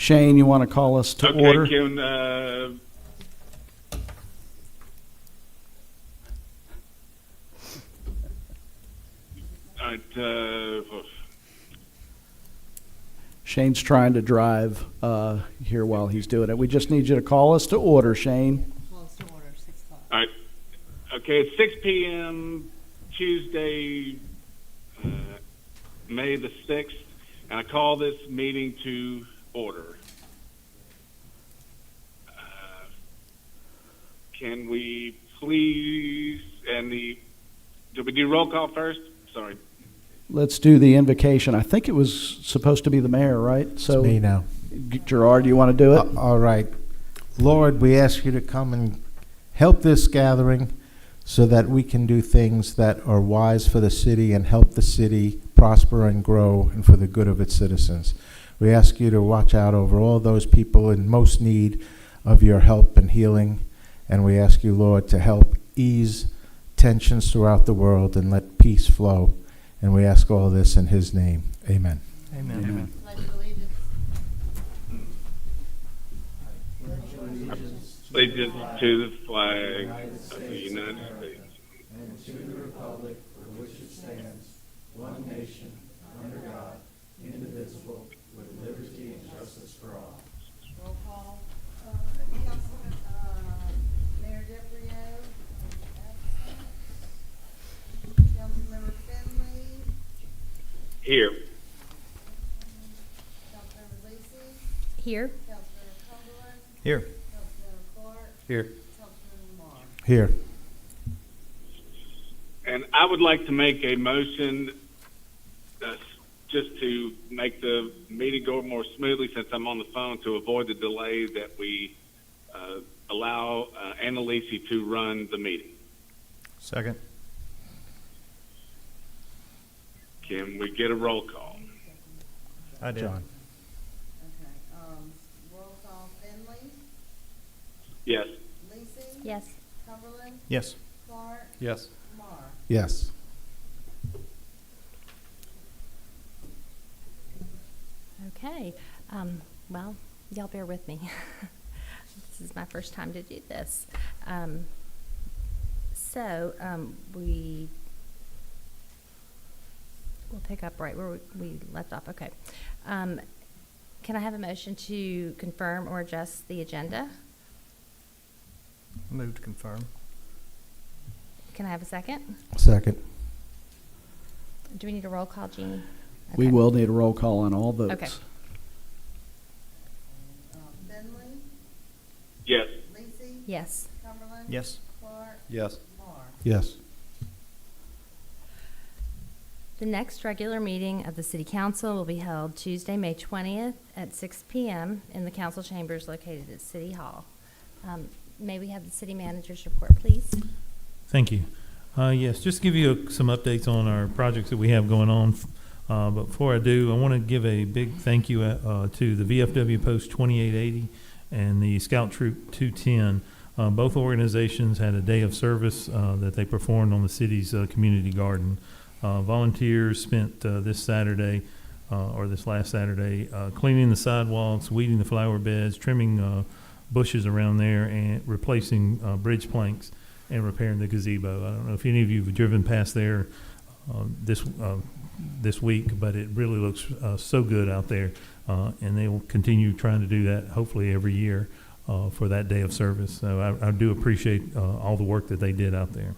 Shane, you want to call us to Okay, order? Kim, Shane's trying to drive here while he's doing it. We just need you to call us to order, Shane. Close to order, 6 o'clock. all right. Okay, it's 6 p.m. Tuesday, May the 6th, and I call this meeting to order. Can we please, did we do roll call first? Sorry. Let's do the invocation. I think it was supposed to be the mayor, right? So, It's me now. Gerard, you want to do it? All right. Lord, we ask you to come and help this gathering so that we can do things that are wise for the city and help the city prosper and grow and for the good of its citizens. We ask you to watch out over all those people in most need of your help and healing. And we ask you, Lord, to help ease tensions throughout the world and let peace flow. And we ask all this in his name. Amen. Amen. Pledge allegiance. Allegiance to the flag of the United States. Roll call. Councilman, Mayor DeBrio. Absent. Councilmember Finley. Here. Councilmember Lacy. Here. Councilmember Cumberland. Here. Councilmember Clark. Here. Councilmember Lamar. Here. And I would like to make a motion just to make the meeting go more smoothly since I'm on the phone to avoid the delay that we allow Annalise to run the meeting. Second. Can we get a roll call? I did. John. Okay, roll call. Finley. Yes. Lacy. Yes. Cumberland. Yes. Clark. Yes. Lamar. Yes. Okay. Well, y'all bear with me. This is my first time to do this. We'll pick up right where we left off. Okay. Can I have a motion to confirm or adjust the agenda? Move to confirm. Can I have a second? Second. Do we need a roll call, Jeannie? We Okay. will need a roll call on all votes. Okay. Finley. Yes. Lacy. Yes. Cumberland. Yes. Clark. Yes. Lamar. Yes. The next regular meeting of the City Council will be held Tuesday, May 20th at 6 p.m. in the council chambers located at City Hall. May we have the city manager's report, please? Thank you. Yes, just to give you some updates on our projects that we have going on. But before I do, I want to give a big thank you to the VFW Post 2880 and the Scout Troop 210. Both organizations had a day of service that they performed on the city's community garden. Volunteers spent this Saturday or this last Saturday cleaning the sidewalks, weeding the flower beds, trimming bushes around there, and replacing bridge planks and repairing the gazebo. I don't know if any of you have driven past there this week, but it really looks so good out there, and they will continue trying to do that hopefully every year for that day of service. So I do appreciate all the work that they did out there.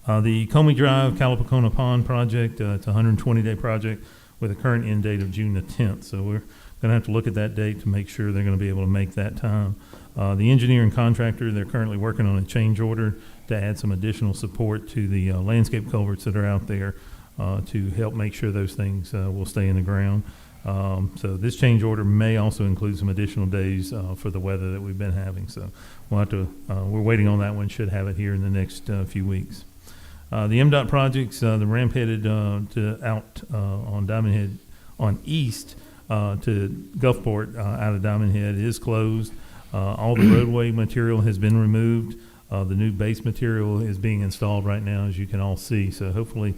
The Comey Drive Calipacona Pond project, it's a 120-day project with a current end date of June the 10th. So we're going to have to look at that date to make sure they're going to be able to make that time. The engineer and contractor, they're currently working on a change order to add some additional support to the landscape culverts that are out there to help make sure those things will stay in the ground. So this change order may also include some additional days for the weather that we've been having. So we'll have to, we're waiting on that one, should have it here in the next few weeks. The MDOT projects, the ramp headed out on Diamond Head on east to Gulfport out of Diamond Head is closed. All the roadway material has been removed. The new base material is being installed right now, as you can all see. So hopefully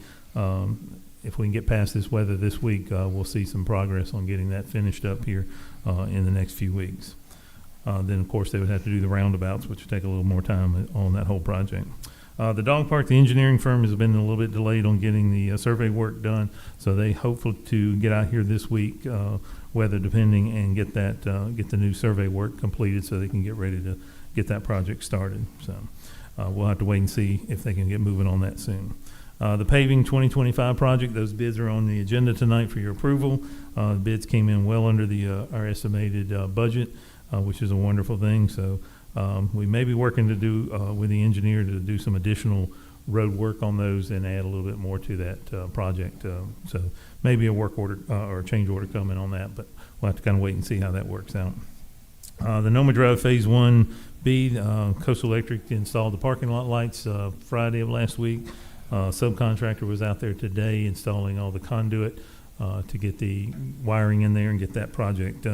if we can get past this weather this week, we'll see some progress on getting that finished up here in the next few weeks. Then, of course, they would have to do the roundabouts, which would take a little more time on that whole project. The dog park, the engineering firm has been a little bit delayed on getting the survey work done, so they hope to get out here this week, weather depending, and get the new survey work completed so they can get ready to get that project started. So we'll have to wait and see if they can get moving on that soon. The paving 2025 project, those bids are on the agenda tonight for your approval. The bids came in well under our estimated budget, which is a wonderful thing. So we may be working to do with the engineer to do some additional road work on those and add a little bit more to that project. So maybe a work order or a change order coming on that, but we'll have to kind of wait and see how that works out. The Noma Drive Phase 1B, Coastal Electric installed the parking lot lights Friday of last week. Subcontractor was out there today installing all the conduit to get the wiring in there and get that project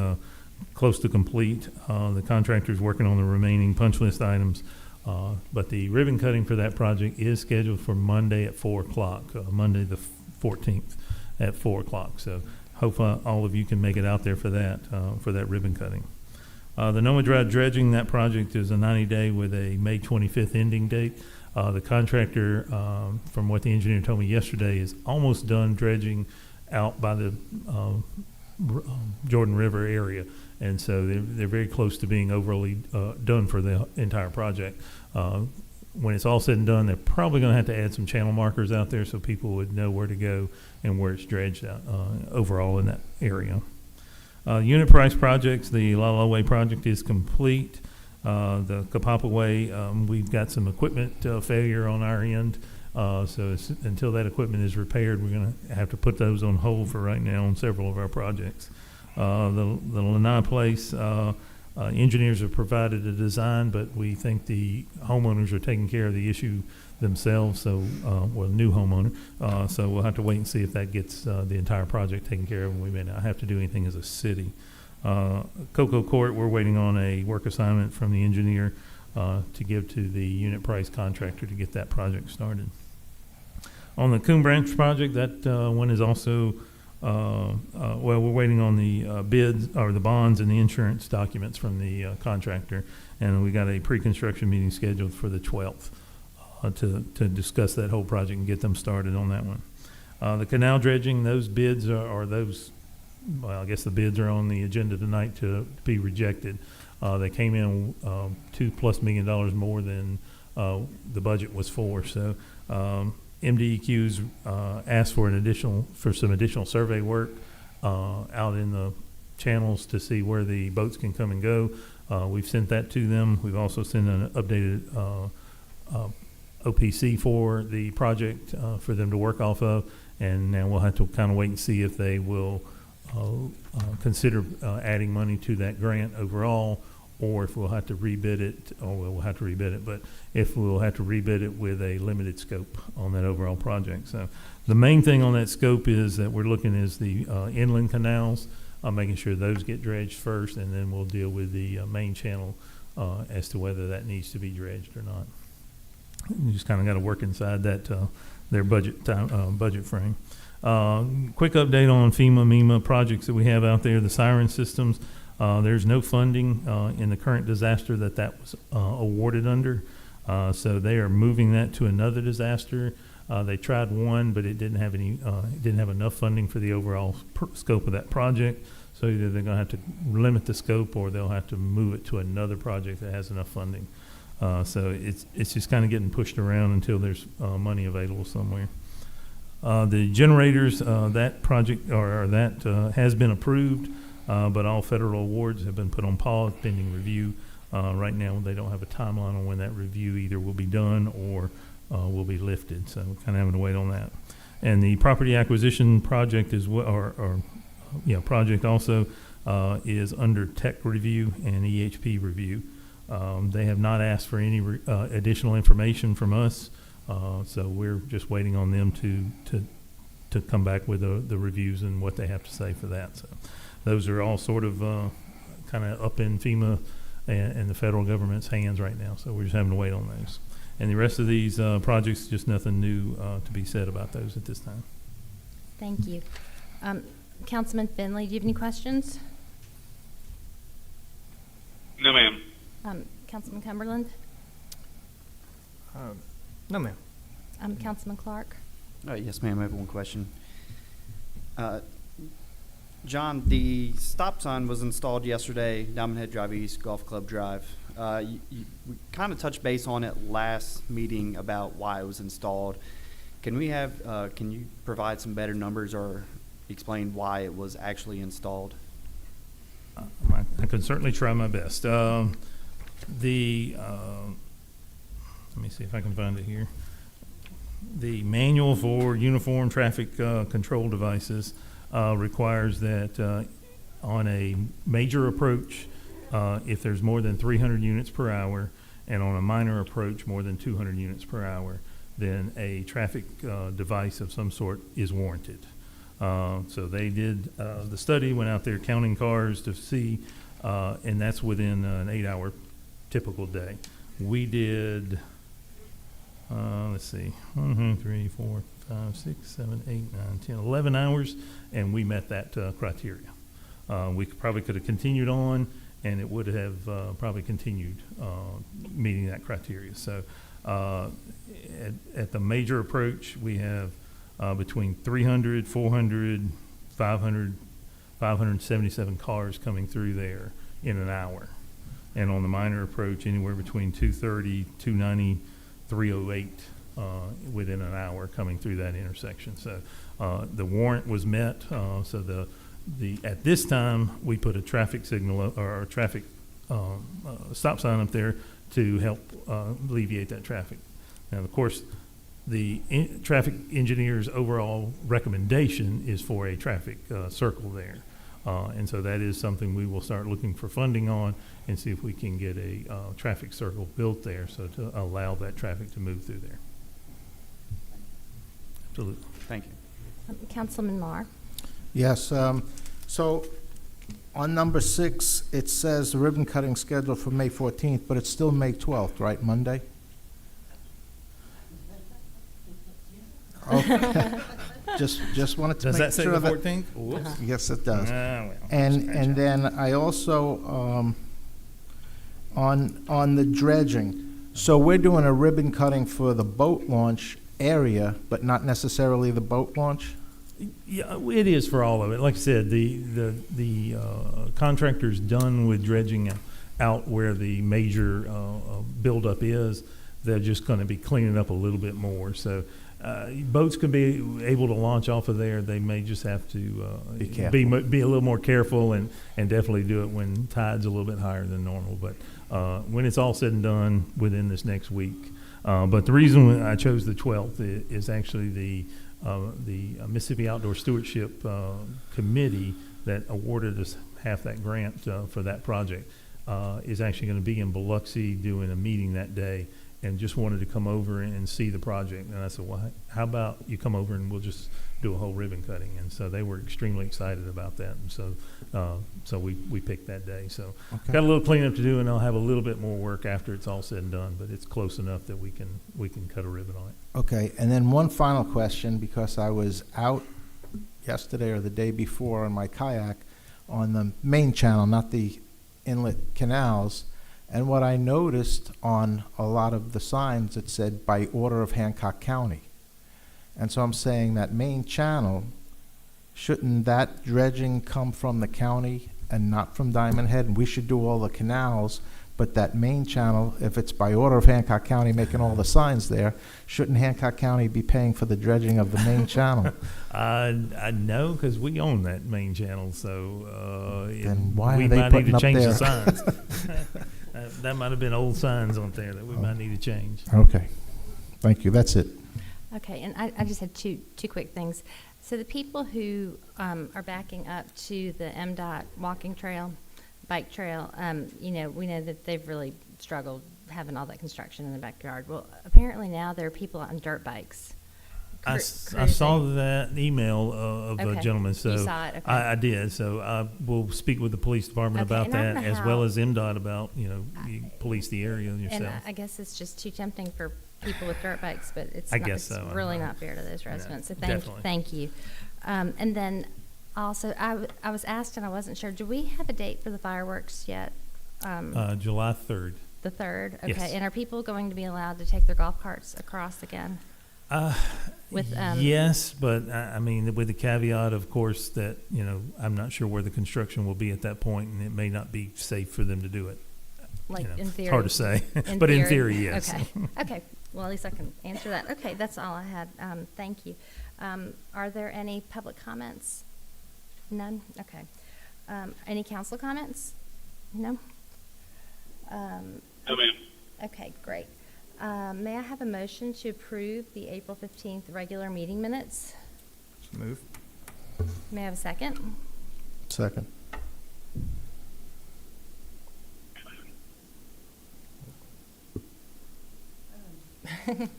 close to complete. The contractor is working on the remaining punch list items, but the ribbon cutting for that project is scheduled for Monday at 4 o'clock, Monday the 14th at 4 o'clock. So hopefully all of you can make it out there for that ribbon cutting. The Noma Drive dredging, that project is a 90-day with a May 25th ending date. The contractor, from what the engineer told me yesterday, is almost done dredging out by the Jordan River area. And so they're very close to being overly done for the entire project. When it's all said and done, they're probably going to have to add some channel markers out there so people would know where to go and where it's dredged out overall in that area. Unit price projects, the La La Way project is complete. The Kapapa Way, we've got some equipment failure on our end. So until that equipment is repaired, we're going to have to put those on hold for right now on several of our projects. The Lanai Place, engineers have provided a design, but we think the homeowners are taking care of the issue themselves, so, well, new homeowner. So we'll have to wait and see if that gets the entire project taken care of, and we may not have to do anything as a city. Cocoa Court, we're waiting on a work assignment from the engineer to give to the unit price contractor to get that project started. On the Coon Branch project, that one is also, well, we're waiting on the bids or the bonds and the insurance documents from the contractor, and we got a pre-construction meeting scheduled for the 12th to discuss that whole project and get them started on that one. The canal dredging, those bids are those. Well, I guess the bids are on the agenda tonight to be rejected. They came in $2+ million more than the budget was for. So MDEQ's asked for some additional survey work out in the channels to see where the boats can come and go. We've sent that to them. We've also sent an updated OPC for the project for them to work off of, and now we'll have to kind of wait and see if they will consider adding money to that grant overall, or if we'll have to rebid it, or we'll have to rebid it, but if we'll have to rebid it with a limited scope on that overall project. So the main thing on that scope is that we're looking is the inland canals, making sure those get dredged first, and then we'll deal with the main channel as to whether that needs to be dredged or not. You just kind of got to work inside that their budget frame. Quick update on FEMA, MEMA projects that we have out there. The siren systems, there's no funding in the current disaster that was awarded under. So they are moving that to another disaster. They tried one, but it didn't have enough funding for the overall scope of that project. So either they're going to have to limit the scope, or they'll have to move it to another project that has enough funding. So it's just kind of getting pushed around until there's money available somewhere. The generators, that project or that has been approved, but all federal awards have been put on pause pending review. Right now, they don't have a timeline on when that review either will be done or will be lifted. So we're kind of having to wait on that. And the property acquisition project project also is under tech review and EHP review. They have not asked for any additional information from us. So we're just waiting on them to come back with the reviews and what they have to say for that. So those are all sort of kind of up in FEMA and the federal government's hands right now. So we're just having to wait on those. And the rest of these projects, just nothing new to be said about those at this time. Thank you. Councilman Finley, do you have any questions? No, ma'am. Councilman Cumberland? No, ma'am. Councilman Clark? Yes, ma'am. I have one question. John, the stop sign was installed yesterday, Diamond Head Drive East, Golf Club Drive. We kind of touched base on it last meeting about why it was installed. Can you provide some better numbers or explain why it was actually installed? I can certainly try my best. Let me see if I can find it here. The manual for uniform traffic control devices requires that on a major approach, if there's more than 300 units per hour, and on a minor approach more than 200 units per hour, then a traffic device of some sort is warranted. So they did the study, went out there counting cars to see, and that's within an 8-hour typical day. We did, let's see, 1, 2, 3, 4, 5, 6, 7, 8, 9, 10, 11 hours, and we met that criteria. We probably could have continued on, and it would have probably continued meeting that criteria. So at the major approach, we have between 300, 400, 500, 577 cars coming through there in an hour. And on the minor approach, anywhere between 230, 290, 308 within an hour coming through that intersection. So the warrant was met. So at this time, we put a traffic signal or a traffic stop sign up there to help alleviate that traffic. Now, of course, the traffic engineer's overall recommendation is for a traffic circle there. And so that is something we will start looking for funding on and see if we can get a traffic circle built there so to allow that traffic to move through there. Absolutely. Thank you. Councilman Marr? Yes, so on number 6, it says the ribbon cutting scheduled for May 14th, but it's still May 12th, right, Monday? Okay. Just wanted to Does make that say sure the that. 14th? Whoops. Yes, it does. Well, And then I also, on the dredging, so we're doing a ribbon cutting for the boat launch area, but not necessarily the boat launch? Yeah, it is for all of it. Like I said, the contractor's done with dredging out where the major buildup is. They're just going to be cleaning up a little bit more. So boats can be able to launch off of there. They may just have to Be careful. be a little more careful and definitely do it when tide's a little bit higher than normal. But when it's all said and done within this next week. But the reason I chose the 12th is actually the Mississippi Outdoor Stewardship Committee that awarded us half that grant for that project is actually going to be in Biloxi doing a meeting that day, and just wanted to come over and see the project. And I said, well, how about you come over and we'll just do a whole ribbon cutting? And so they were extremely excited about that. And so we picked that day. So Okay. got a little cleanup to do, and I'll have a little bit more work after it's all said and done, but it's close enough that we can cut a ribbon on it. Okay, and then one final question, because I was out yesterday or the day before on my kayak on the main channel, not the inlet canals, and what I noticed on a lot of the signs, it said by order of Hancock County. And so I'm saying that main channel, shouldn't that dredging come from the county and not from Diamond Head? And we should do all the canals, but that main channel, if it's by order of Hancock County making all the signs there, shouldn't Hancock County be paying for the dredging of the main channel? I know, because we own that main channel, so Then why we are they might need putting to up change the there? signs. That might have been old signs on there that we might need to change. Okay, thank you, that's it. Okay, and I just had two quick things. So the people who are backing up to the MDOT walking trail, bike trail, we know that they've really struggled having all that construction in the backyard. Well, apparently now there are people on dirt bikes. I saw that email of the Okay. gentleman, so You saw it, okay. I did. So I will speak with the police department Okay, about and I don't that, know as well how- as MDOT about, you police the area yourself. And I guess it's just too tempting for people with dirt bikes, but it's I not, guess it's so. really not fair to those residents. So definitely. thank you. And then also, I was asked and I wasn't sure, do we have a date for the fireworks yet? July 3rd. The 3rd? Yes. Okay, and are people going to be allowed to take their golf carts across again? With, Yes, but I mean, with the caveat, of course, that, I'm not sure where the construction will be at that point, and it may not be safe for them to do it. like, in theory? It's hard to say, but in theory, yes. Okay, okay, well, at least I can answer that. Okay, that's all I had. Thank you. Are there any public comments? None? Okay. Any council comments? No? No, ma'am. Okay, great. May I have a motion to approve the April 15th regular meeting minutes? So move. May I have a second? Second. Finley,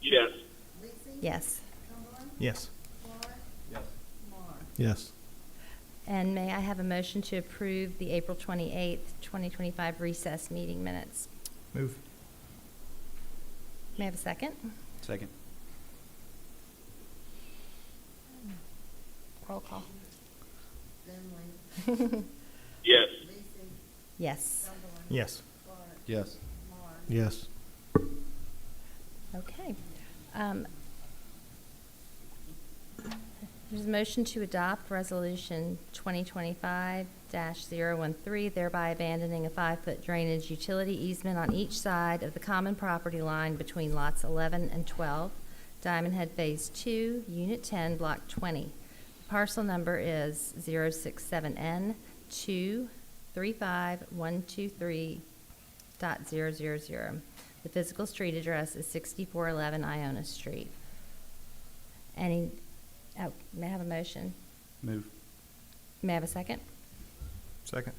Yes. Lacy. Yes. Cumberland, Yes. Clark, Yes. Marr. Yes. And may I have a motion to approve the April 28th, 2025 recess meeting minutes? Move. May I have a second? Second. Roll call. Finley, Yes. Lacy, Yes. Cumberland, Yes. Clark, Yes. Marr. Yes. Okay. There's a motion to adopt Resolution 2025-013, thereby abandoning a 5-foot drainage utility easement on each side of the common property line between lots 11 and 12, Diamond Head Phase 2, Unit 10, Block 20. The parcel number is 067N235.123.000. The physical street address is 6411 Iona Street. May I have a motion? Move. May I have a second? Second.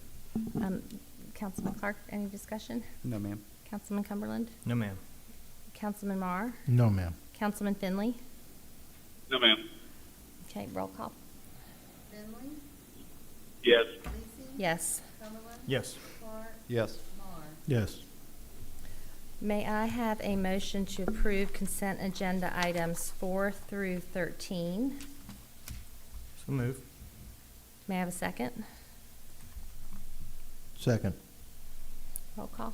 Councilman Clark, any discussion? No, ma'am. Councilman Cumberland? No, ma'am. Councilman Marr? No, ma'am. Councilman Finley? No, ma'am. Okay, roll call. Finley, Yes. Lacy. Yes. Cumberland, Yes. Clark, Yes. Marr. Yes. May I have a motion to approve consent agenda items 4 through 13? So move. May I have a second? Second. Roll call.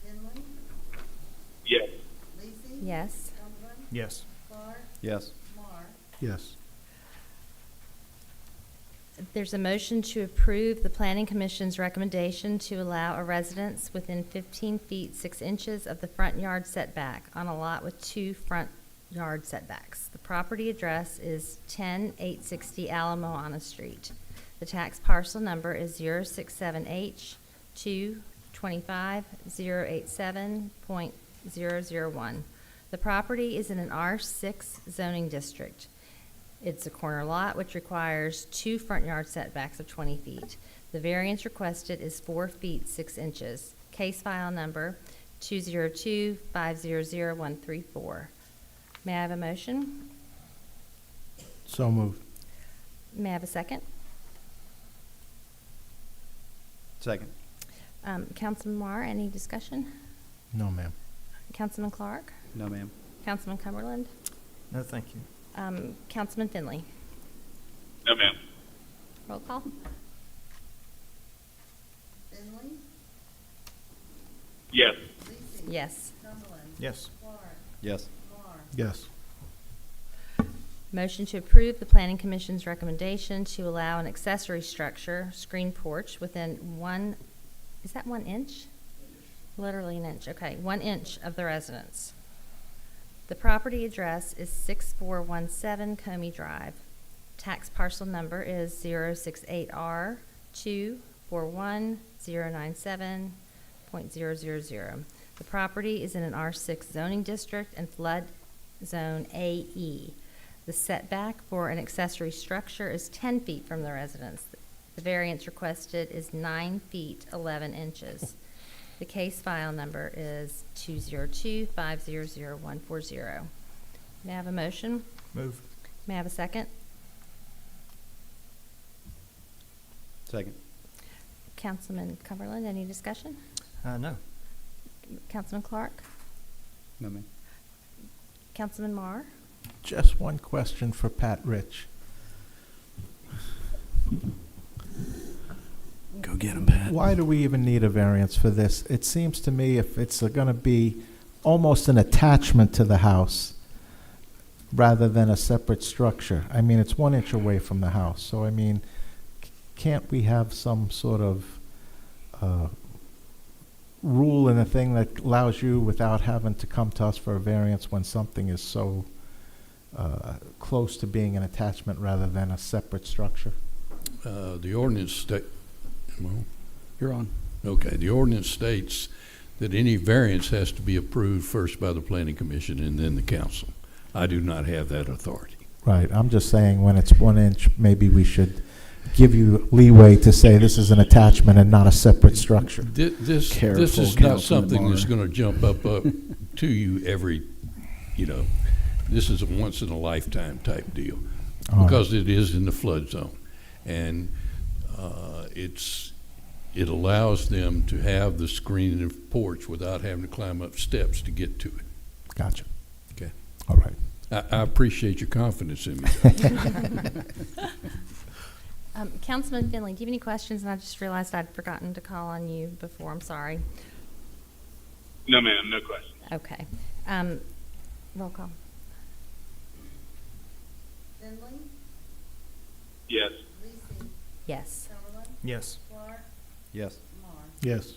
Finley, Yes. Lacy. Yes. Cumberland, Yes. Clark, Yes. Marr. Yes. There's a motion to approve the Planning Commission's recommendation to allow a residence within 15 feet 6 inches of the front yard setback on a lot with 2 front yard setbacks. The property address is 10860 Alamoana Street. The tax parcel number is 067H225.087.001. The property is in an R6 zoning district. It's a corner lot, which requires 2 front yard setbacks of 20 feet. The variance requested is 4 feet 6 inches. Case file number 202500134. May I have a motion? So moved. May I have a second? Second. Councilman Marr, any discussion? No, ma'am. Councilman Clark? No, ma'am. Councilman Cumberland? No, thank you. Councilman Finley? No, ma'am. Roll call. Finley, Yes. Lacy. Yes. Cumberland, Yes. Clark, Yes. Marr. Yes. Motion to approve the Planning Commission's recommendation to allow an accessory structure, screen porch, within 1, is that 1 inch? Literally an inch, okay, 1 inch of the residence. The property address is 6417 Comey Drive. Tax parcel number is 068R241097000. The property is in an R6 zoning district and flood zone AE. The setback for an accessory structure is 10 feet from the residence. The variance requested is 9 feet 11 inches. The case file number is 202500140. May I have a motion? Move. May I have a second? Second. Councilman Cumberland, any discussion? No. Councilman Clark? No, ma'am. Councilman Marr? Just one question for Pat Rich. Go get him, Pat. Why do we even need a variance for this? It seems to me if it's gonna be almost an attachment to the house rather than a separate structure. I mean, it's 1 inch away from the house, so I mean, can't we have some sort of rule in a thing that allows you, without having to come to us for a variance when something is so close to being an attachment rather than a separate structure? The ordinance well, You're on. okay, the ordinance states that any variance has to be approved first by the planning commission and then the council. I do not have that authority. Right, I'm just saying when it's 1 inch, maybe we should give you leeway to say this is an attachment and not a separate structure. This Careful, is not Councilman something that's Marr. gonna jump up to you every, this is a once in a lifetime type deal. All right. Because it is in the flood zone. And it allows them to have the screen and porch without having to climb up steps to get to it. Gotcha. Okay. All right. I appreciate your confidence in me. Councilman Finley, do you have any questions? And I just realized I'd forgotten to call on you before. I'm sorry. No, ma'am, no question. Okay. Roll call. Finley, Yes. Lacy, Yes. Cumberland, Yes. Clark, Yes. Marr. Yes.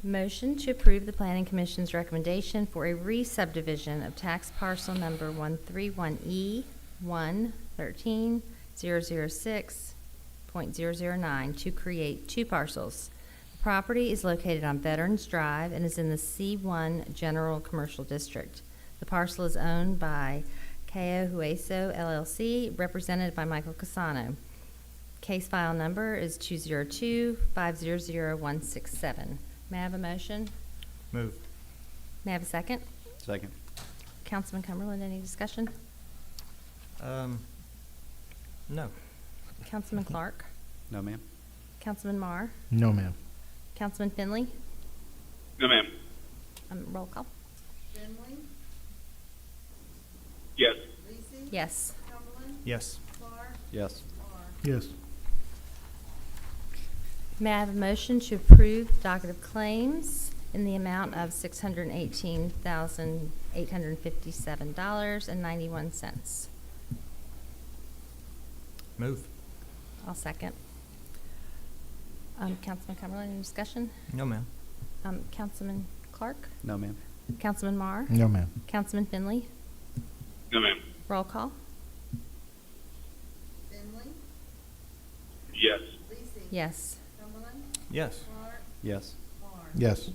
Motion to approve the Planning Commission's recommendation for a re-subdivision of tax parcel number 131E 113.006.009 to create two parcels. The property is located on Veterans Drive and is in the C1 General Commercial District. The parcel is owned by Kao Hueso LLC, represented by Michael Casano. Case file number is 202-500167. May I have a motion? Move. May I have a second? Second. Councilman Cumberland, any discussion? No. Councilman Clark? No, ma'am. Councilman Marr? No, ma'am. Councilman Finley? No, ma'am. Roll call. Finley, Yes. Lacy, Yes. Cumberland, Yes. Clark, Yes. Marr. Yes. May I have a motion to approve docket of claims in the amount of $618,857.91? Move. I'll second. Councilman Cumberland, any discussion? No, ma'am. Councilman Clark? No, ma'am. Councilman Marr? No, ma'am. Councilman Finley? No, ma'am. Roll call. Finley, Yes. Lacy. Yes. Cumberland, Yes. Clark, Yes. Marr. Yes.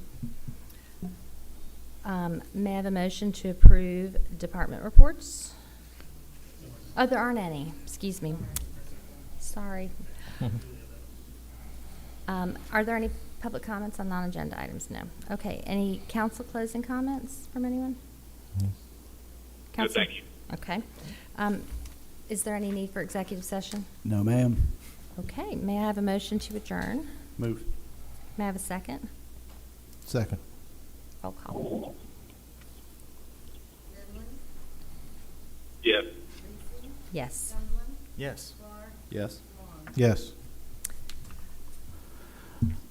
May I have a motion to approve department reports? Oh, there aren't any. Excuse me. Sorry. Are there any public comments on non-agenda items? No. Okay. Any council closing comments from anyone? No, Council- thank you. Okay. Is there any need for executive session? No, ma'am. Okay. May I have a motion to adjourn? Move. May I have a second? Second. Roll call. Finley, Yes. Lacy, Yes. Cumberland, Yes. Clark, Yes. Marr. Yes.